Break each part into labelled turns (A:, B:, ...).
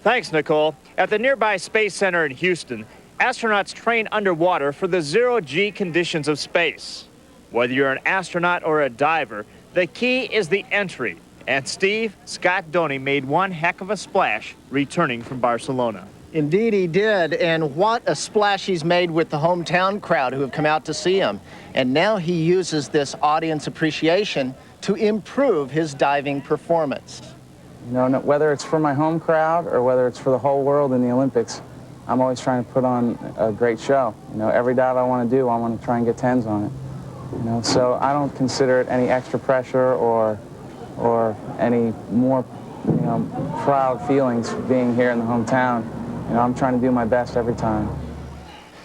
A: Thanks, Nicole. At the nearby Space Center in Houston, astronauts train underwater for the zero-G conditions of space. Whether you're an astronaut or a diver, the key is the entry. And Steve, Scott Donie made one heck of a splash returning from Barcelona.
B: Indeed he did, and what a splash he's made with the hometown crowd who have come out to see him. And now he uses this audience appreciation to improve his diving performance.
C: You know, whether it's for my home crowd or whether it's for the whole world in the Olympics, I'm always trying to put on a great show. You know, every dive I want to do, I want to try and get 10s on it. You know, so I don't consider it any extra pressure or any more, you know, proud feelings being here in the hometown. You know, I'm trying to do my best every time.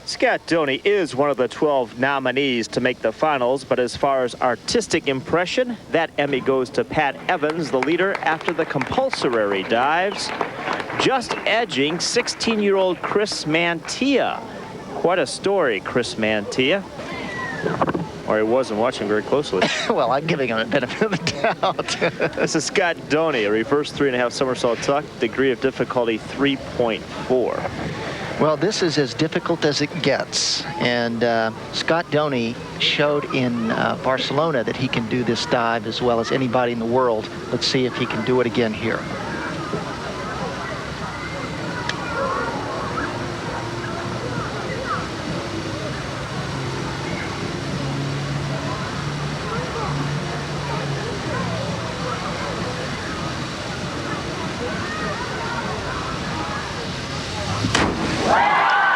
A: Scott Donie is one of the 12 nominees to make the finals, but as far as artistic impression, that Emmy goes to Pat Evans, the leader, after the compulsory dives, just edging 16-year-old Chris Mantia. Quite a story, Chris Mantia. Or he wasn't watching very closely.
B: Well, I'm giving him a benefit of the doubt.
A: This is Scott Donie, a reverse 3.5 somersault tuck, degree of difficulty 3.4.
B: Well, this is as difficult as it gets. And Scott Donie showed in Barcelona that he can do this dive as well as anybody in the world. Let's see if he can do it again here.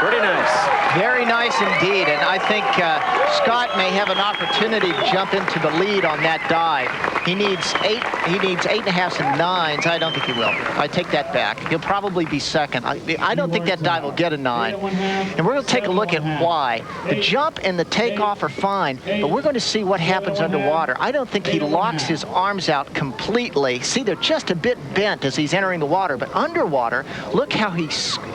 A: Pretty nice.
B: Very nice indeed, and I think Scott may have an opportunity to jump into the lead on that dive. He needs 8.5s and 9s. I don't think he will. I take that back. He'll probably be second. I don't think that dive will get a 9. And we're going to take a look at why. The jump and the takeoff are fine, but we're going to see what happens underwater. I don't think he locks his arms out completely. See, they're just a bit bent as he's entering the water, but underwater, look how he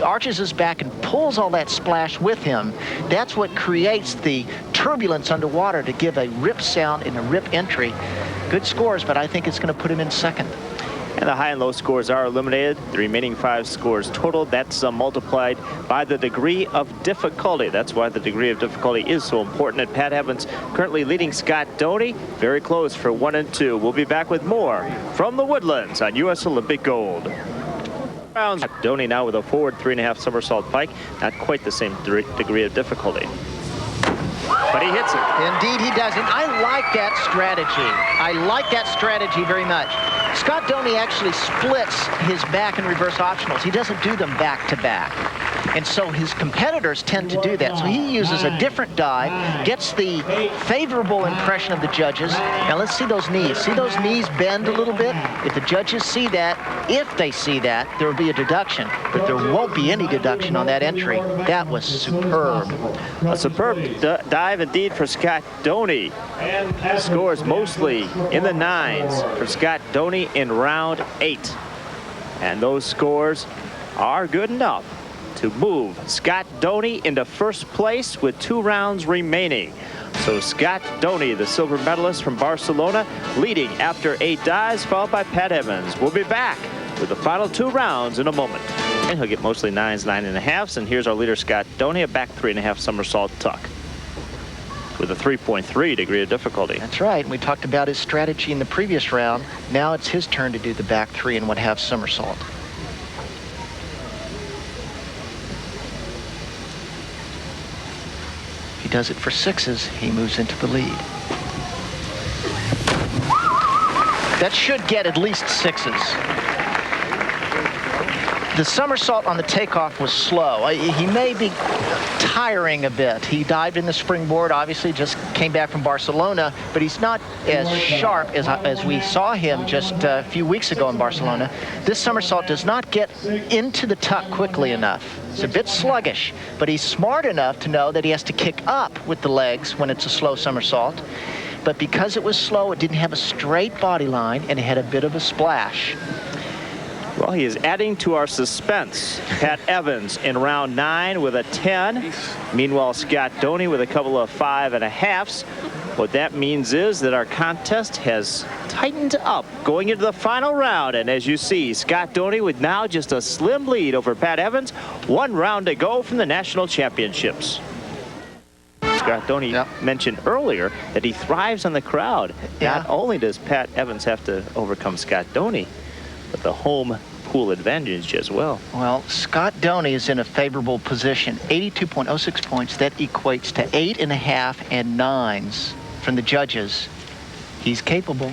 B: arches his back and pulls all that splash with him. That's what creates the turbulence underwater to give a rip sound and a rip entry. Good scores, but I think it's going to put him in second.
A: And the high and low scores are eliminated. The remaining 5 scores total. That's multiplied by the degree of difficulty. That's why the degree of difficulty is so important. And Pat Evans currently leading Scott Donie. Very close for 1 and 2. We'll be back with more from the Woodlands on U.S. Olympic Gold. Donie now with a forward 3.5 somersault pike. Not quite the same degree of difficulty. But he hits it.
B: Indeed he does. And I like that strategy. I like that strategy very much. Scott Donie actually splits his back and reverse optionals. He doesn't do them back to back. And so his competitors tend to do that. So he uses a different dive, gets the favorable impression of the judges. Now let's see those knees. See those knees bend a little bit? If the judges see that, if they see that, there will be a deduction. But there won't be any deduction on that entry. That was superb.
A: A superb dive indeed for Scott Donie. Scores mostly in the 9s for Scott Donie in round 8. And those scores are good enough to move Scott Donie into first place with 2 rounds remaining. So Scott Donie, the silver medalist from Barcelona, leading after 8 dives, followed by Pat Evans. We'll be back with the final 2 rounds in a moment. And he'll get mostly 9s, 9.5s. And here's our leader, Scott Donie, a back 3.5 somersault tuck with a 3.3 degree of difficulty.
B: That's right. We talked about his strategy in the previous round. Now it's his turn to do the back 3 and 1/2 somersault. If he does it for 6s, he moves into the lead. That should get at least 6s. The somersault on the takeoff was slow. He may be tiring a bit. He dived in the springboard, obviously just came back from Barcelona, but he's not as sharp as we saw him just a few weeks ago in Barcelona. This somersault does not get into the tuck quickly enough. It's a bit sluggish, but he's smart enough to know that he has to kick up with the legs when it's a slow somersault. But because it was slow, it didn't have a straight body line, and it had a bit of a splash.
A: Well, he is adding to our suspense. Pat Evans in round 9 with a 10. Meanwhile, Scott Donie with a couple of 5.5s. What that means is that our contest has tightened up going into the final round. And as you see, Scott Donie with now just a slim lead over Pat Evans. 1 round to go from the national championships. Scott Donie mentioned earlier that he thrives on the crowd. Not only does Pat Evans have to overcome Scott Donie, but the home pool advantage as well.
B: Well, Scott Donie is in a favorable position. 82.06 points. That equates to 8.5 and 9s from the judges. He's capable.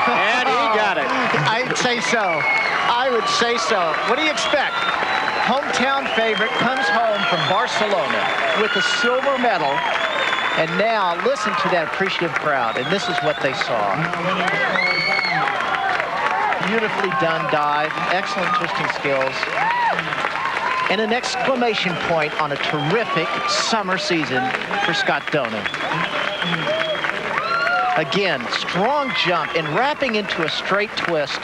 A: And he got it.
B: I'd say so. I would say so. What do you expect? Hometown favorite comes home from Barcelona with a silver medal. And now listen to that appreciative crowd. And this is what they saw. Beautifully done dive. Excellent twisting skills. And an exclamation point on a terrific summer season for Scott Donie. Again, strong jump and wrapping into a straight twist.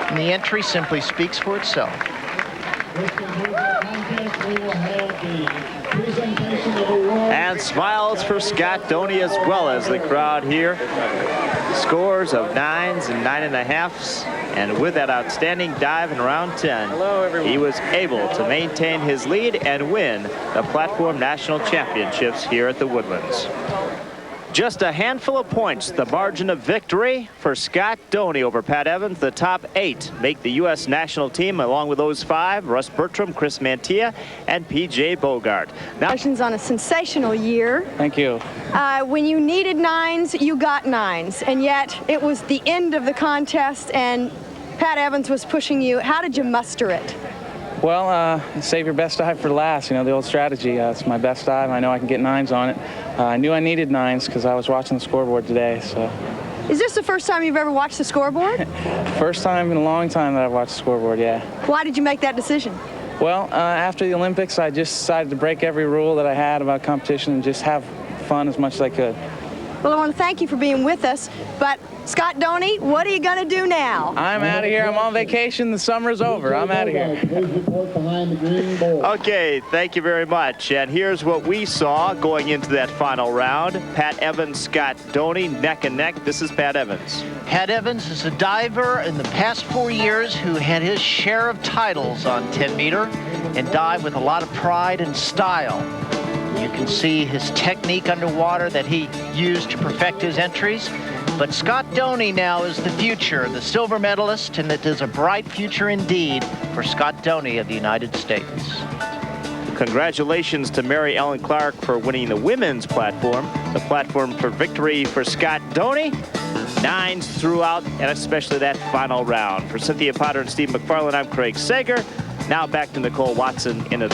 B: And the entry simply speaks for itself.
A: And smiles for Scott Donie as well as the crowd here. Scores of 9s and 9.5s. And with that outstanding dive in round 10, he was able to maintain his lead and win the Platform National Championships here at the Woodlands. Just a handful of points, the margin of victory for Scott Donie over Pat Evans. The top 8 make the U.S. national team, along with those 5, Russ Bertram, Chris Mantilla, and P.J. Bogart. Now,
D: Congratulations on a sensational year.
C: Thank you.
D: When you needed 9s, you got 9s, and yet it was the end of the contest, and Pat Evans was pushing you. How did you muster it?
C: Well, save your best dive for last. You know, the old strategy. It's my best dive. I know I can get 9s on it. I knew I needed 9s because I was watching the scoreboard today. So.
D: Is this the first time you've ever watched the scoreboard?
C: First time in a long time that I've watched the scoreboard, yeah.
D: Why did you make that decision?
C: Well, after the Olympics, I just decided to break every rule that I had about competition and just have fun as much as I could.
D: Well, I want to thank you for being with us, but Scott Donie, what are you going to do now?
C: I'm out of here. I'm on vacation. The summer's over. I'm out of here.
A: okay, thank you very much. And here's what we saw going into that final round. Pat Evans, Scott Donie, neck and neck. This is Pat Evans.
B: Pat Evans is a diver in the past 4 years who had his share of titles on 10 meter and dived with a lot of pride and style. You can see his technique underwater that he used to perfect his entries. But Scott Donie now is the future, the silver medalist, and it is a bright future indeed for Scott Donie of the United States.
A: Congratulations to Mary Ellen Clark for winning the women's platform. The platform for victory for Scott Donie. 9s throughout, and especially that final round. For Cynthia Potter and Steve McFarland, I'm Craig Sager. Now back to Nicole Watson in a